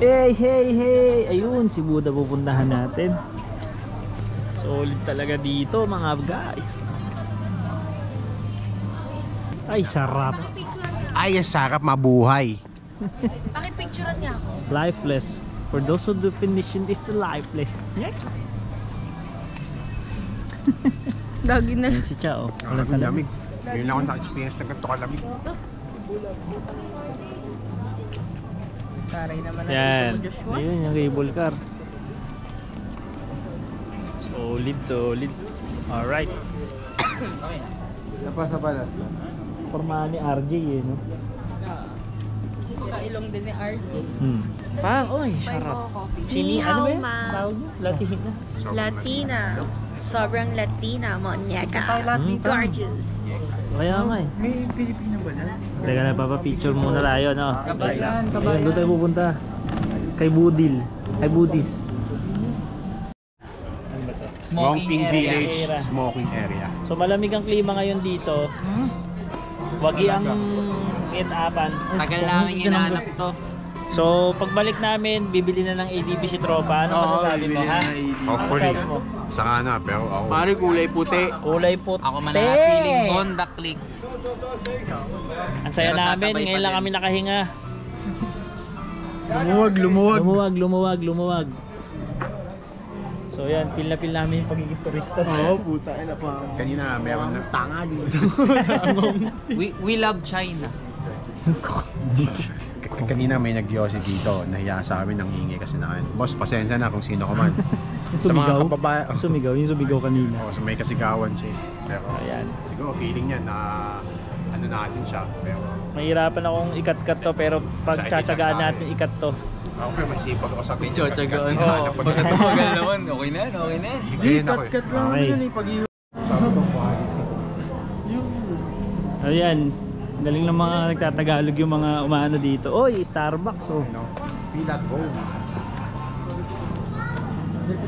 Hey, hey, hey! Ayun, si Buddha pupuntahan natin. Solid talaga dito mga guys. Ay, sarap. Ay, sarap mabuhay. Pakipicturean niya ako. Lifeless. For those who definition is lifeless. Yeah. Lagi na. Ayun si Chao. Wala sa Lamig. Ngayon lang ako naka-experience ng ganito kalamig. Taray naman na Yan. dito mo, Joshua. Ayun yung cable car. Solid, solid. Alright. Napa sa balas. Forma ni RJ eh, no? Kailong din ni RJ. Pang, oy, sarap. Chini, ano ba yun? Tawag niya? Latina. Latina. Sobrang Latina, Monyeka. Gorgeous. Kaya nga eh. May Pilipino ba na? Teka na, papapicture muna tayo, no? Ayun, doon tayo pupunta. Kay Budil. Kay Budis. Smoking Village, smoking area. So malamig ang klima ngayon dito. Wagi ang get-upan. Tagal namin hinahanap to. So pagbalik namin, bibili na ng ADB si Tropa. Ano masasabi mo, ha? Hopefully. Masasabi mo? Saka na, pero ako. Pare kulay puti. Kulay puti. Ako mananatiling Honda Click. Ang saya Pero namin, sasabay ngayon pa lang din. kami nakahinga. Lumuwag. So yan, feel na feel namin yung pagiging turista. Oo, puta. Kanina, meron na tanga dito. We love China. Kanina may nag-yosi dito. Nahiya sa amin, nangingi kasi na akin. Boss, pasensya na kung sino ka man. Sa mga kababae. Sumigaw, yung sumigaw kanina. Oo, so may kasigawan siya. Pero Ayan. siguro feeling niya na ano natin siya. Pero Mahirapan akong ikat-kat to, pero pagtsatsagaan natin ikat to. ako pero may sipag ako sa Medyo tsagaan. Oo, Pag tumagal naman, okay na yan, okay na yan. Ganyan ako eh. lang naman eh. Pag-iwan. Sabi ko quality. Ayan, galing ng mga nagtatagalog yung mga umaano dito. Oy, Starbucks oh. No? Feel at home.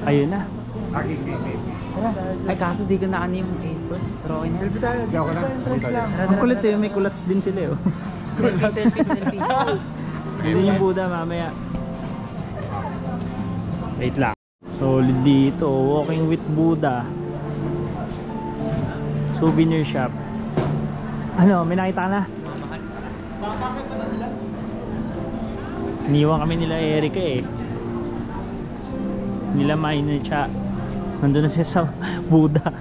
Ayun na. Okay, okay. Ay, kaso di ka na yung apron. Pero okay na. Selfie tayo. Di ako lang. Ang kulit eh, may kulats din sila oh. Selfie. Hindi yung Buddha mamaya. Wait lang. Solid dito, walking with Buddha. Souvenir shop. Ano, may nakita ka na? Iniwan kami nila Erika eh. Nila Mai na siya. Nandun na siya sa Buddha.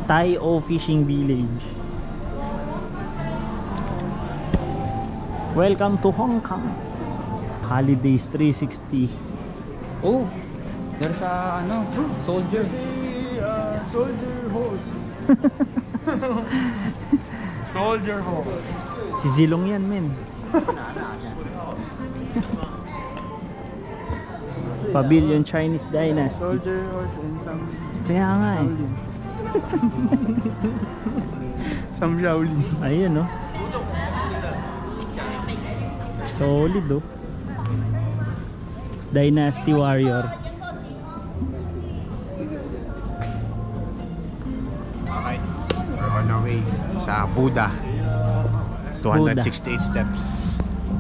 Tai O Fishing Village. Welcome to Hong Kong. Holidays 360. Oh, there's a soldier. Soldier horse. Soldier horse. Si Zilong yan, men. Pavilion Chinese Dynasty. Soldier horse and some Kaya nga eh. some Shaolin. Ayun no. Solid oh. Dynasty Warrior. Okay. We're on our way sa Buddha. 268 steps.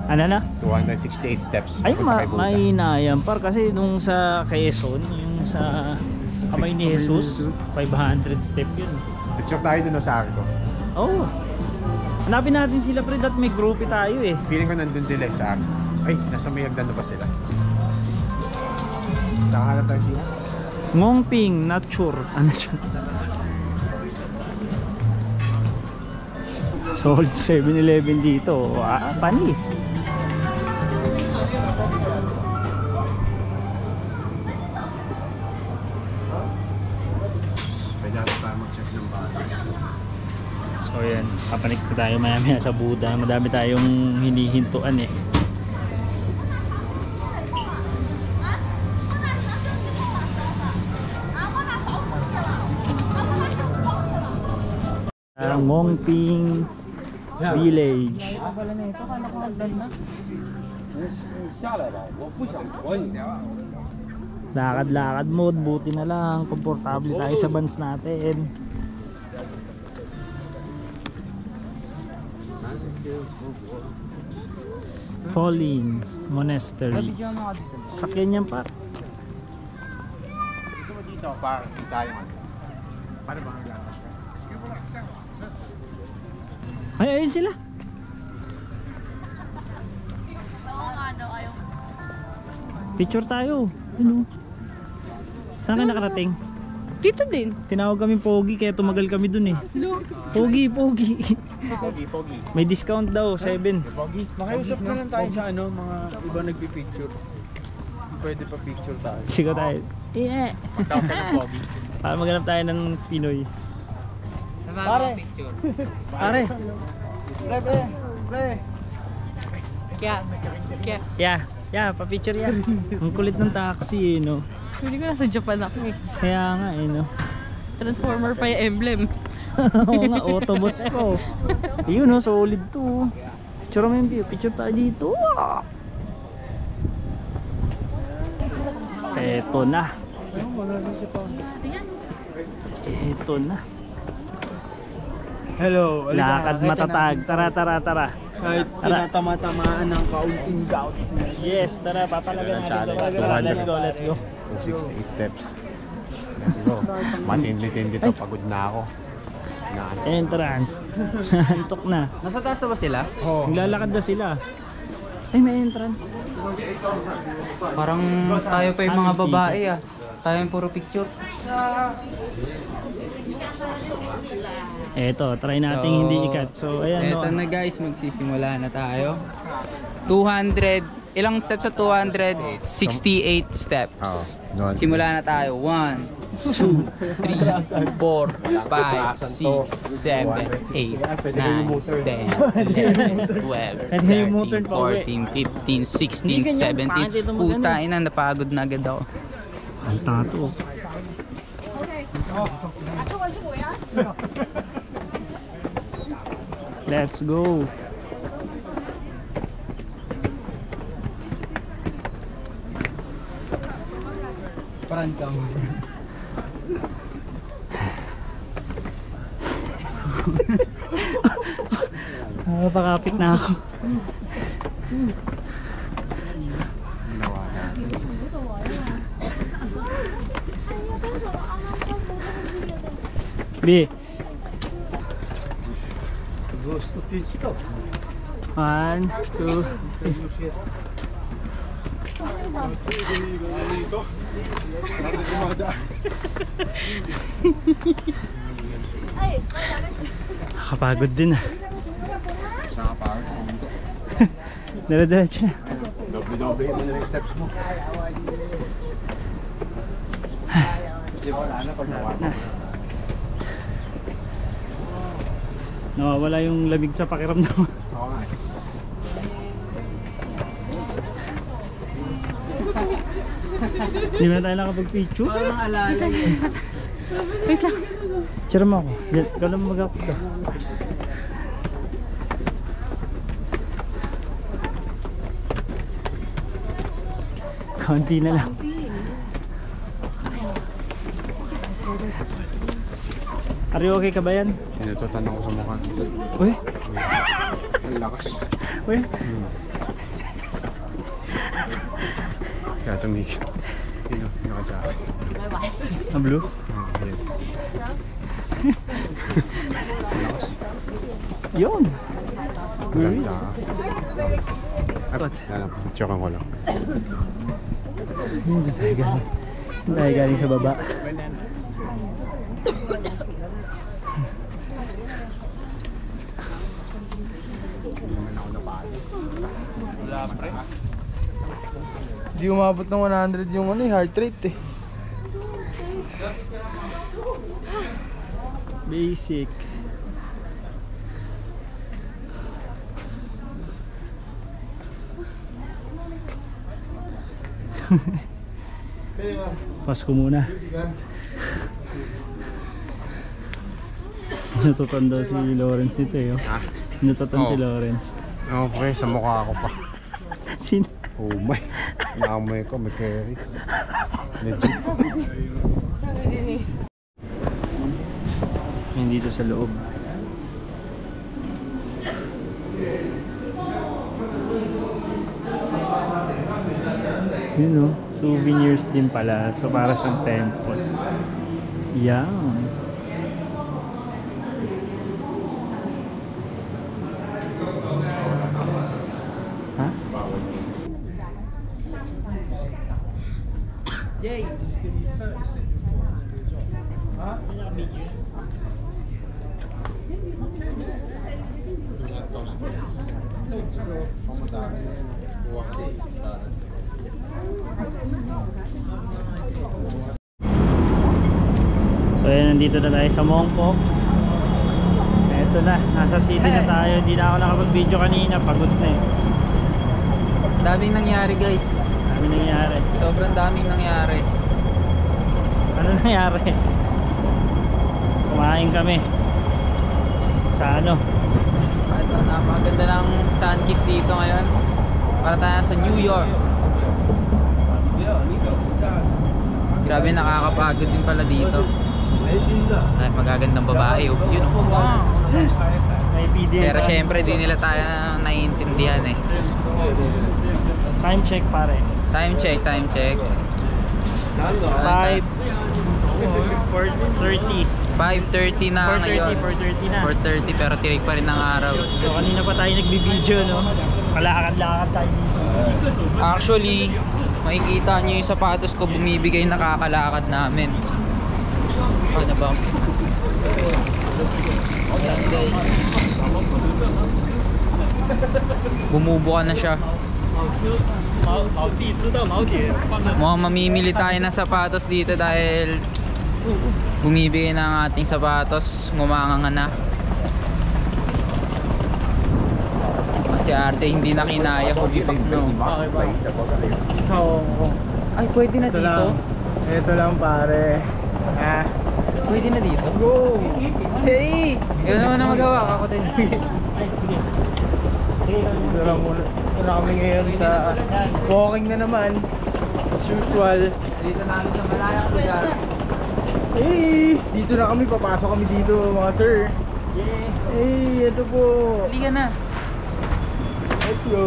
Ano na? 268 steps. Ay, Papunta kay Buddha. mainayang par kasi nung sa Quezon, yung sa kamay ni Jesus, 500 step yun. Picture tayo dun sa Arco. Oh. Hanapin natin sila pre, that may groupie tayo eh. Feeling ko nandun sila sa Arco. Ay, nasa may hagdan na ba sila? Nakahanap tayo sila. Ngongping, not sure. Ano siya? Sold 7-Eleven dito. Ah, panis. Pwede ata tayo mag-check ng bata. So yan, papanik ko tayo maya sa Buddha. Madami tayong hinihintuan eh. Ngongping Village. Lakad-lakad mode, buti na lang komportable tayo sa vans natin. Pauline Monastery. Video mo ka dito. Sakyan yan pa. Gusto mo dito para kita yung ano? Paano ba ang gawa? Ay, ayun sila. Picture tayo. Ano? Saan ka nakarating? Dito din. Tinawag kami Pogi kaya tumagal kami dun eh. No. Pogi, Pogi. Pogi. May discount daw, 7. Pogi. Makiusap na lang tayo sa ano, mga iba nagpipicture. Pwede pa picture tayo. Sigaw tayo. Yeah. Tawag ka ng Pogi. Para maghanap tayo ng Pinoy. Pare! Picture. Pare. Pre! Kaya. Yeah, pa-picture yan. Ang kulit ng taxi eh, no? Hindi ko nasa Japan ako eh. Kaya nga eh, no? Transformer pa yung emblem. Oo nga, Autobots pa oh. Ayun no, solid to. Picture mo yung view. Picture tayo dito. Eto na. Eto na. Hello! Lakad matatag. Tara. Kahit tinatama-tamaan ng kaunting gout. Yes, tara, papalagan natin. Challenge. Let's go. 68 steps. Let's go. Matindi-tindi to. Pagod na ako. Entrance. Antok na. Nasa taas na ba sila? Maglalakad na sila. Ay, may entrance. Parang tayo pa yung mga babae ah. Tayo yung puro picture. Eto, try natin hindi ikat. So, ayan Eto no. na guys, magsisimula na tayo. 200, ilang steps sa 268 steps. Doon. Simula na tayo. 1, 2, 3, 4, 5, 6, 7, 8, 9, 10, 11, 12, 13, 14, 15, 16, 17. Puta ina, napagod na agad ako. Ang tato. Let's go. Parang kang Pakapit na ako. B. Gusto to. 1, 2. Nakapagod din ah. Saan ka pa? Dire-diretso na. Doble-doble mo na yung steps mo. Kasi wala na pag nawala. Nawawala yung lamig sa pakiramdam. Oo nga. Hindi mo na tayo nakapag-picture. parang alala yun. Wait lang. Picture mo ako. Yan, ikaw lang mag-upload ka. Konti na lang. Are you okay ka ba yan? Sinututan ako sa mukha. Uy! Ang lakas. Uy! Kaya tumigil. Sino? Naka-jacket. Ang blue? Yan. Ang lakas. Yun! Ang ganda. Yan, picturean ko lang. Hindi tayo galing. Hindi tayo galing sa baba. Hindi umabot ng 100 yung heart rate eh. Basic. Pasko muna. Natutuan daw si Lawrence dito eh. Natutuan si Lawrence. Okay, sa mukha ako pa. Sino? Oh my. Naamoy ko, may carry. Legit. Yan dito sa loob. Yun no, souvenirs din pala. So para siyang temple. Yan. Ha? So ayan, nandito na tayo sa Mongkok. Eto na, nasa city na tayo. Hindi na ako nakapag-video kanina, pagod na eh. Daming nangyari guys. Dami nangyari. Sobrang daming nangyari. Ano nangyari? Kumain kami sa ano? Ito, napakaganda ng sunkiss dito ngayon. Para tayo sa New York. Grabe, nakakapagod din pala dito. Ay, magagandang babae oh. Yun oh. May PDA. Pero syempre di nila tayo naiintindihan eh. Time check pare. Time check, time check. 5:30. 5:30 na ngayon. 4:30 na. 4:30 pero tirik pa rin ng araw. So kanina pa tayo nagbibideo no. Palakad-lakad tayo dito. Actually, makikita nyo yung sapatos ko bumibigay nakakalakad namin. Ano ba? Yan guys. Bumubuka na siya. Mukhang mamimili tayo ng sapatos dito dahil bumibigay na ang ating sapatos. Ngumanganga na. Kasi arte hindi na kinaya ko bipak no. So, Ay pwede na ito dito? lang. Ito lang pare. Ah, Pwede na dito? go! Hey! Yun naman na magawa ako din. Ito lang muna. Ito na kami ngayon sa walking na naman. As usual. Dito namin sa malayang lugar. Hey! Dito na kami. Papasok kami dito mga sir. Hey! Ito po. Halika na. Let's go.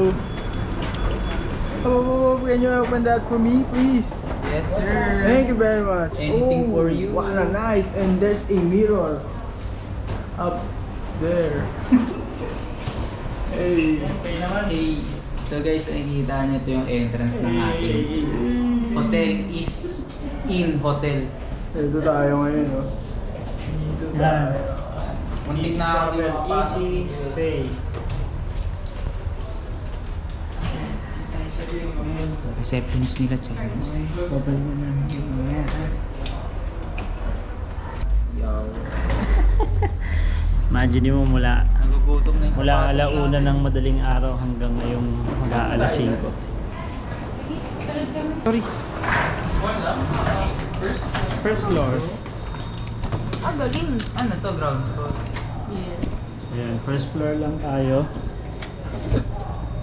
Can you open that for me, please? Yes sir. Thank you very much. Anything for you. What a nice. And there's a mirror up there. Hey. Hey. So guys, nakikita niyo ito yung entrance ng ating hotel is in hotel. Ito tayo ngayon, no? Dito tayo. Muntik na ako din makapasok. Easy stay. Receptionist nila Chinese. Babay na namin yung mga. Imagine mo mula Nagugutom na yung mula sapatos alauna natin. ng madaling araw hanggang ngayong mag-aalas 5. Sorry. First floor. Ah, galing. Ano to, ground floor? Yes. Ayan, first floor lang tayo.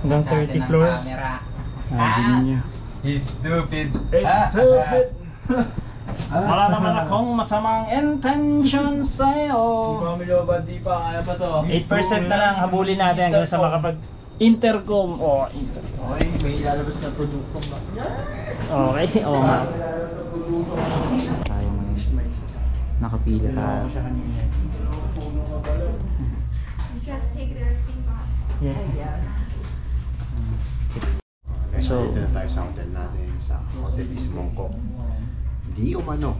Hanggang Sa atin 30 ang floors. camera. Imagine nyo. He's stupid. Stupid! Wala naman akong masamang intention Di sa'yo. pa kami lobad, di pa. Kaya pa to. 8% na lang habulin natin hanggang sa makapag intercom. Oh, intercom. Okay, may ilalabas na produkto ba? Okay, oo nga. Tayo ngayon. Nakapila tayo. Yeah. So, So- dito na tayo sa hotel natin, sa Hotel is Mongkok. Di umano.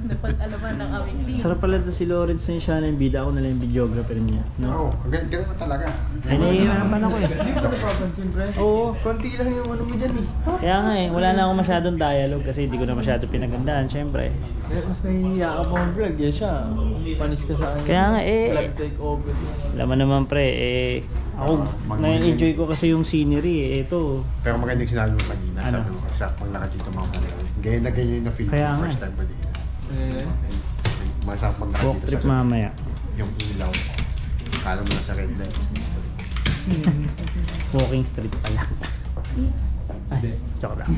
Napag-alaman ng aming team. Sarap pala ito si Lawrence na yung siya na yung bida. Ako na lang yung videographer niya. Oo, No? ganun mo talaga. Ay, nahihirapan ako eh. Hindi ko napapansin, pre. Oo. Konti lang yung ano mo dyan eh. Kaya nga eh, wala na akong masyadong dialogue kasi hindi ko na masyadong pinagandaan, syempre. Mas nahihiya ka pa mag-vlog. Yan siya. Panis ka sa akin. Kaya nga eh, Vlog take over. alam mo naman pre, ako, na-enjoy ko kasi yung scenery eh. Ito, Pero maganda yung sinabi mo kanina. Ano? Sabi mo, sa paglakad dito mga kanina. Ganyan na ganyan yung na-feel Kaya ko nga first eh. time pa dito. Eh. Masarap paglakad walk dito trip sa mamaya. yung ilaw. Kala mo na sa red lights. Walking street pala. Ay, joke lang.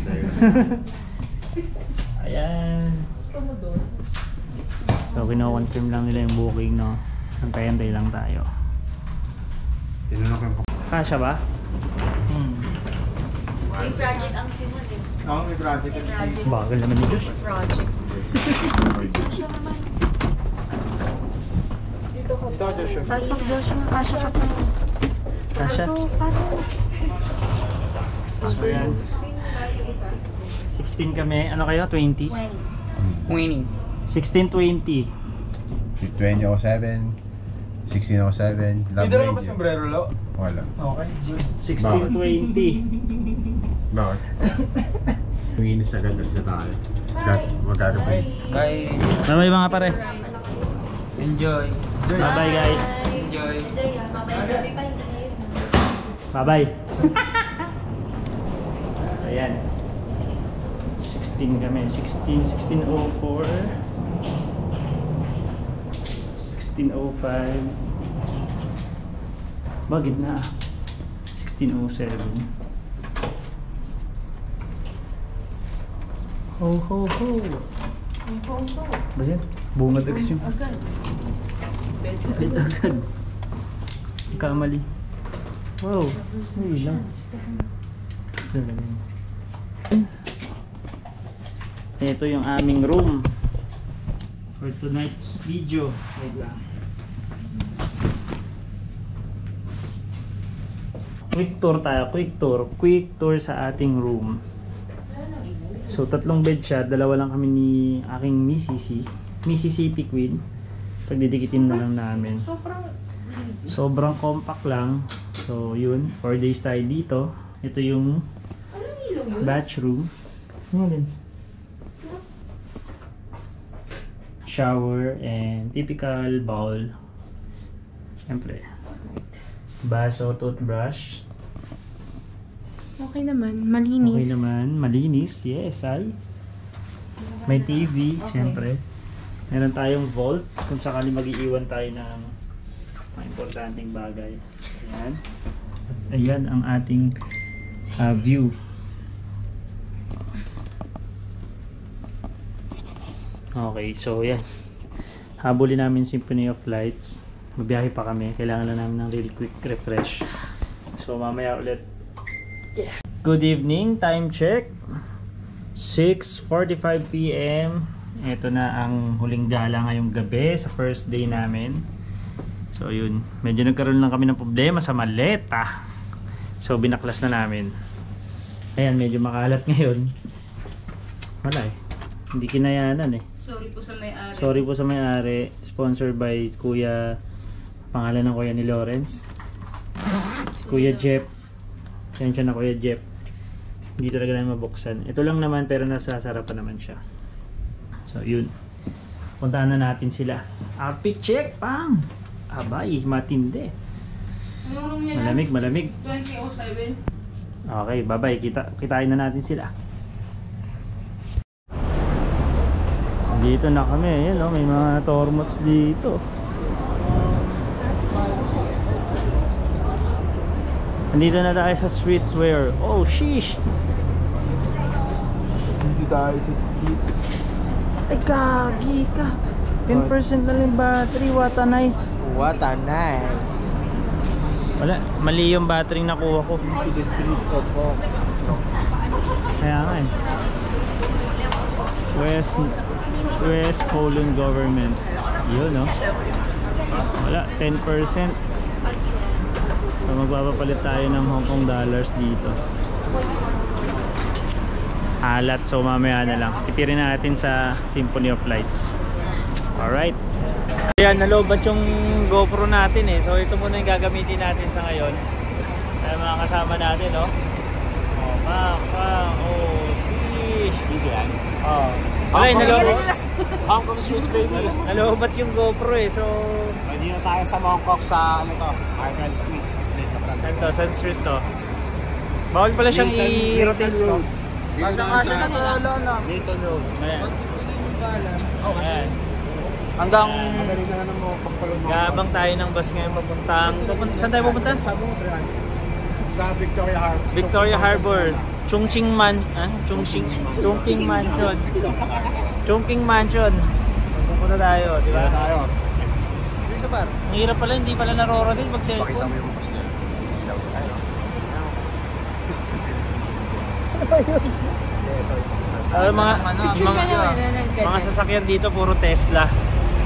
Ayan. So, kino-confirm lang nila yung booking, no? Antay-antay lang tayo. Tinanong ko yung Kasya ba? May project ang Simon eh. Oo, may project. May project. Bagal naman ni Josh. Project. Ito ka, Joshua. Pasok, Joshua. Pasok ka pa. Kasha? Pasok. So yan. 16 kami. Ano kayo? 20? Winning. 16-20. 2007, 1607, Love Dito lang ba Radio. sombrero, Lo? Wala. Okay. 16-20. Bakit? Manginis agad sa tayo. Magagabay. Bye. Bye-bye mga pare. Enjoy. Bye-bye guys. Enjoy. Enjoy ah. Mamaya gabi pa, hindi na yun. Bye-bye. Ayan. 16 kami. 1604. 1605. Bagit na. 1607. Ho ho ho. Ba yan? Bunga text yun. Agad. Bet agad. Kamali. Wow. Uy lang. Ito yung aming room for tonight's video. Wait lang. Quick tour tayo. Quick tour sa ating room. So 3 bed siya. 2 lang kami ni aking Mississippi Queen. Pagdidikitin na lang namin. Sobrang compact lang. So yun, 4 days tayo dito. Ito yung bathroom. Ano din? Shower and typical bowl. Siyempre. Baso, toothbrush. Okay naman, malinis. Okay naman, malinis. Yes, ay. May TV, siyempre. Meron tayong vault kung sakali mag-iiwan tayo ng mga importanteng bagay. Ayan. Ayan ang ating view. Okay, so yan. Habulin namin Symphony of Lights. Mabiyahe pa kami. Kailangan lang namin ng really quick refresh. So mamaya ulit. Yeah. Good evening, time check. 6:45 PM. Ito na ang huling gala ngayong gabi sa first day namin. So yun, medyo nagkaroon lang kami ng problema sa maleta. So binaklas na namin. Ayan, medyo makalat ngayon. Wala eh. Hindi kinayanan eh. Sorry po sa may-ari. Sorry po sa may-ari. Sponsored by Kuya, pangalan ng Kuya ni Lawrence. Si Kuya Jeff. Sensya na Kuya Jeff. Hindi talaga namin mabuksan. Ito lang naman pero nasa sarapan naman siya. So yun. Puntahan na natin sila. Outfit check, pang! Abay, matindi. Anong room niya na? Malamig. 2007. Okay, bye-bye. Kitain na natin sila. Dito na kami. Ayan, oh, may mga tormots dito. Nandito na tayo sa streetswear. Oh, sheesh! Hindi tayo sa street. Ay, gagi ka! 10% lang yung battery. What a nice! What a nice. Wala, mali yung battery nakuha ko. To the streets of Hong Kong. Kaya nga eh. West Kowloon Government. Yun, no? Wala, 10%. So magpapapalit tayo ng Hong Kong dollars dito. Alat, so mamaya na lang. Tipirin natin sa Symphony of Lights. Alright. Ayan, nalobat yung GoPro natin eh. So ito muna yung gagamitin natin sa ngayon. Kaya mga kasama natin, no? Oh, oh, sheesh. Dito yan. Oh. Okay, Hong Kong Streets, baby. nalobat yung GoPro eh. So, Pwede na tayo sa Mongkok sa ano to, Argyle Street. saan to? Saan street to? Bawal pala siyang i-rotate to. Pagkakasya na to, Nathan Road. Ayan. Okay. Ayan. Hanggang Madali na lang mo pagpalong. Gabang tayo ng bus ngayon papuntang... Saan tayo pupunta? Sabi mo, Trian. Sa Victoria Harbor. Victoria Harbor. Chongqing Mansion. Chongqing Mansion. Pupunta tayo, di ba? Tayo. Dito par. Ang hirap pala, hindi pala narorotate pag Pakita mo cellphone. yung bukas niya. Tayo. mga sasakyan dito puro Tesla.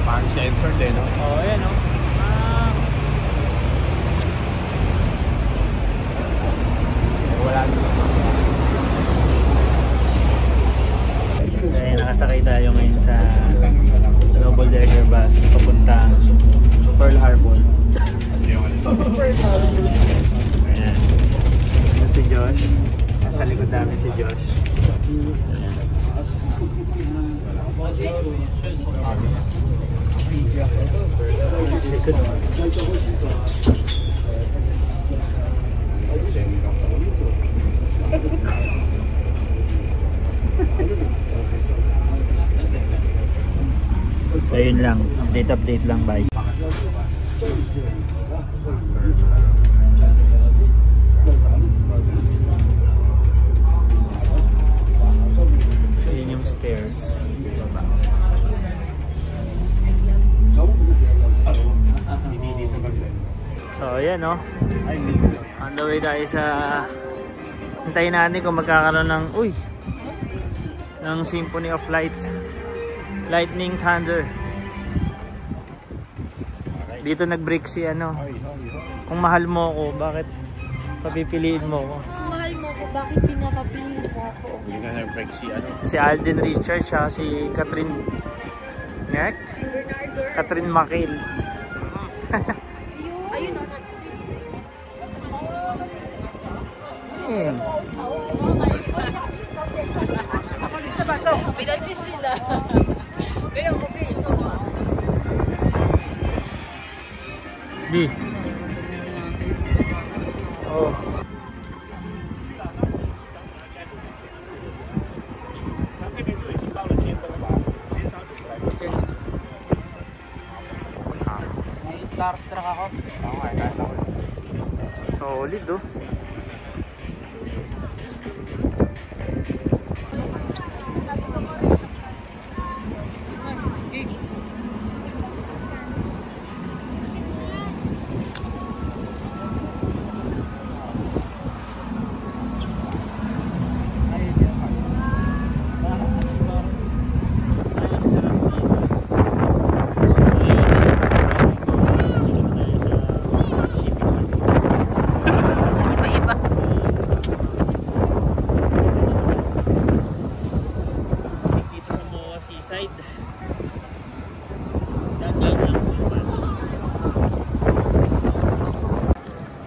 Parang sensor din, no? Oh, ayan oh. Wala naman. Kaya nakasakay tayo ngayon sa double decker bus papuntang Pearl Harbor. Ayan. Ito si Josh. Nasa likod namin si Josh. Ayan. Nasa likod. So yun lang, update lang, bye. Yun yung stairs sa baba. So ayan no, on the way tayo sa, hintayin natin kung magkakaroon ng ng Symphony of Light, Lightning Thunder. Dito nag-break si ano. Kung mahal mo ako, bakit papipiliin mo ako? Kung mahal mo ko, bakit pinapapiliin mo ako? Hindi nga nag-break si ano. Si Alden Richards, siya si Catherine Neck? Catherine Makil. Ayun o, pinansis nila. Pero okay ito mo. Di. Oh. Starstruck ako. Solid oh.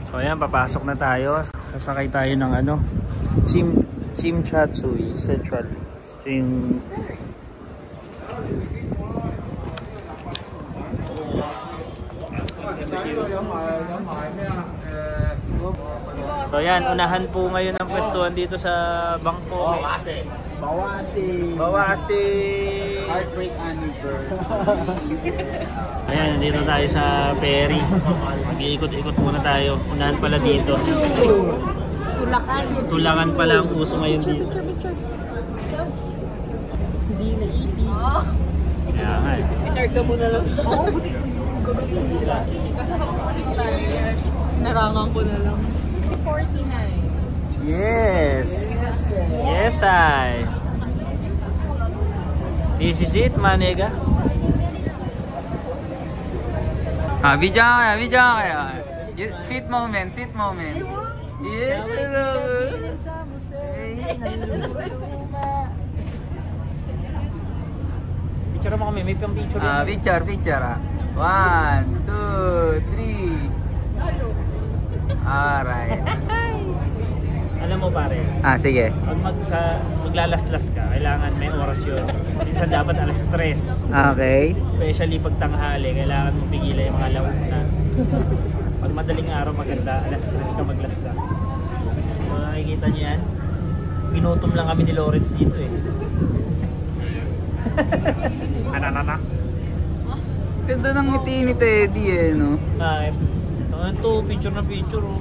So ayan, papasok na tayo. Sasakay tayo ng ano, Chimchatsui Central. So yung so yan, unahan po ngayon ang pwestuhan dito sa Bangkok. Bawasi Heartbreak Anniversary. Ayan, nandito tayo sa ferry. Mag-iikot-ikot muna tayo. Unahan pala dito. Tulakan pala ang uso ngayon dito. Hindi na ipi. Kaya nga eh. Pinarga mo na lang. Sila. Sinarangan ko na lang. 49. Yes! Yes, I. This is it, manega. Video kaya. Sweet moments. Yeah. Picture mo kami, may pang picture. Picture. 1, 2, 3. Alright. Alam mo pare, Sige. pag maglalaslas ka, kailangan may oras yun. Minsan dapat alas 3. Okay. Especially pag tanghali, kailangan mo pigilan yung mga launa. Pag madaling araw maganda, alas 3 ka maglaslas. So nakikita niyo yan? Ginutom lang kami ni Lawrence dito eh. Ananana. Ganda ng ngiti ni Teddy eh, no? Bakit? Ito, picture na picture oh.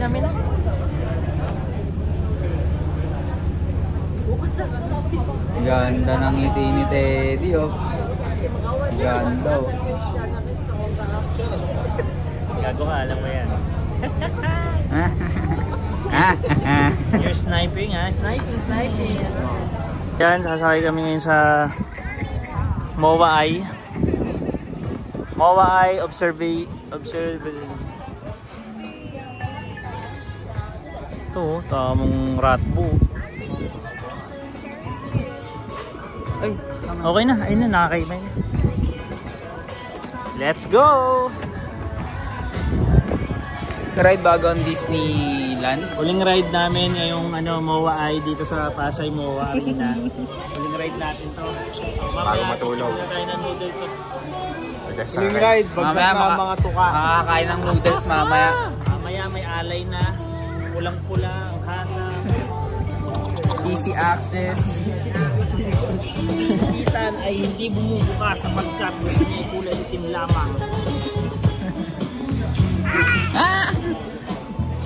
Mina. Ganda ng ngiti ni Teddy, oh. Ganda, oh. Gago ka, alam mo yan. You're sniping ha? Sniping. Yan, sasakay kami ngayon sa MOA Eye. MOA Eye Observatory. Ito, tamang ratbo. Ay, okay na. Ayun na, nakakaimay na. Let's go! Ride bago ang Disneyland. Huling ride namin ngayong MOA Eye dito sa Pasay MOA Arena. Huling ride natin to. Bago matulog. Tayo ng noodles. Huling ride, bagsak na mga tuka. Makakain ng noodles mamaya. Mamaya may alay na. Pulang-pula, ang hasa. Easy access. Itan ay hindi bumubuka sapagkat gusto niya kulay itim lamang.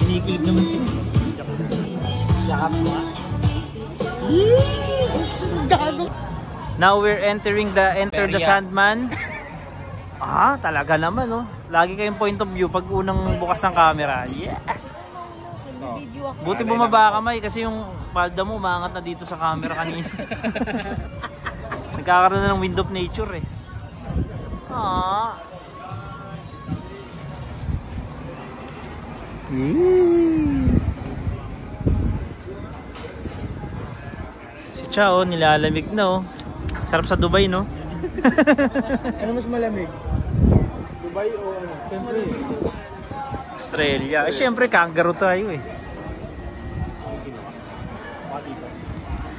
Kinikilig naman si yakap mo ha. Now we're entering the Enter the Sandman. Talaga naman oh. Lagi kayong point of view pag unang bukas ng camera. Yes! Buti bumaba ka, May, kasi yung palda mo umangat na dito sa camera kanina. Nagkakaroon na ng wind of nature eh. Si Chao, nilalamig na oh. Sarap sa Dubai, no? Ano mas malamig? Dubai o ano? Siyempre. Australia. Siyempre, kangaroo tayo eh.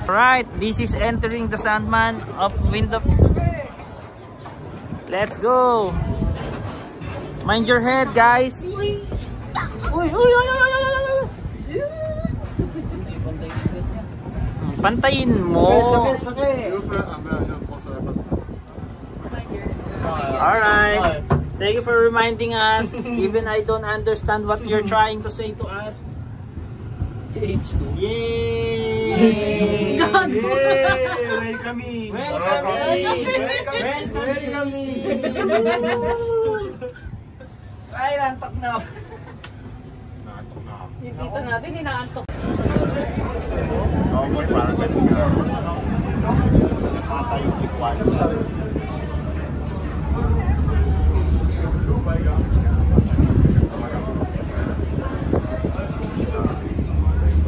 Alright, this is entering the Sandman of Wind of... Let's go! Mind your head, guys! Uy! Pantayin mo! Alright! Thank you for reminding us. Even I don't understand what you're trying to say to us. H2. Yay! Welcome me! Ay, lantok na. Yung tito natin, inaantok. Boy, parang ganun ka. Nakatayo yung likwan siya.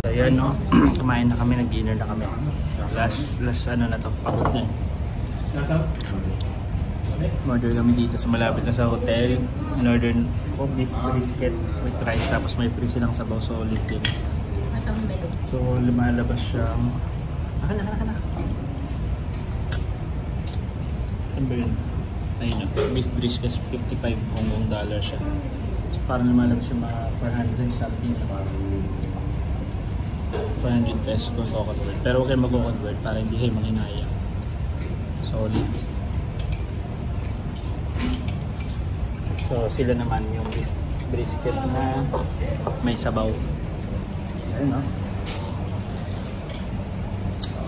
Ayan no, kumain na kami, nag-dinner na kami. Last ano na to, pagod na. Order kami dito sa malapit na sa hotel. In-order ko beef brisket with rice, tapos may free silang sabaw, solid din. So lumalabas siyang... Akan na. Saan ba yun? Ayun no, beef brisket 55 Hong Kong dollar siya. So parang lumalabas yung mga 400 something. 400 pesos kung convert. Pero huwag kayo mag-convert para hindi kayo manginaya. Solid. So sila naman yung beef brisket na may sabaw. Ayun no.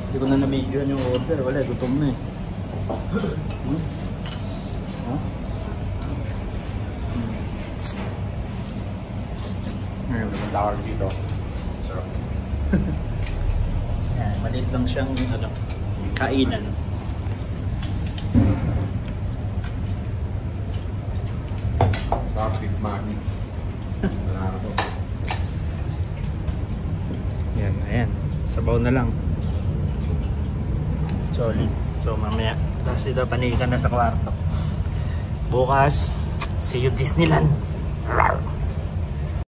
Hindi ko na na-videoan yung order. Wala, gutom na eh. Ngayon naman tawag dito. Sarap. Yan, maliit lang siyang kainan. Sarap, Big Mac. Nanalo. Yan, ayan. Sabaw na lang. Solid. So mamaya, tapos dito panikan na sa kwarto. Bukas, see you Disneyland. Rawr!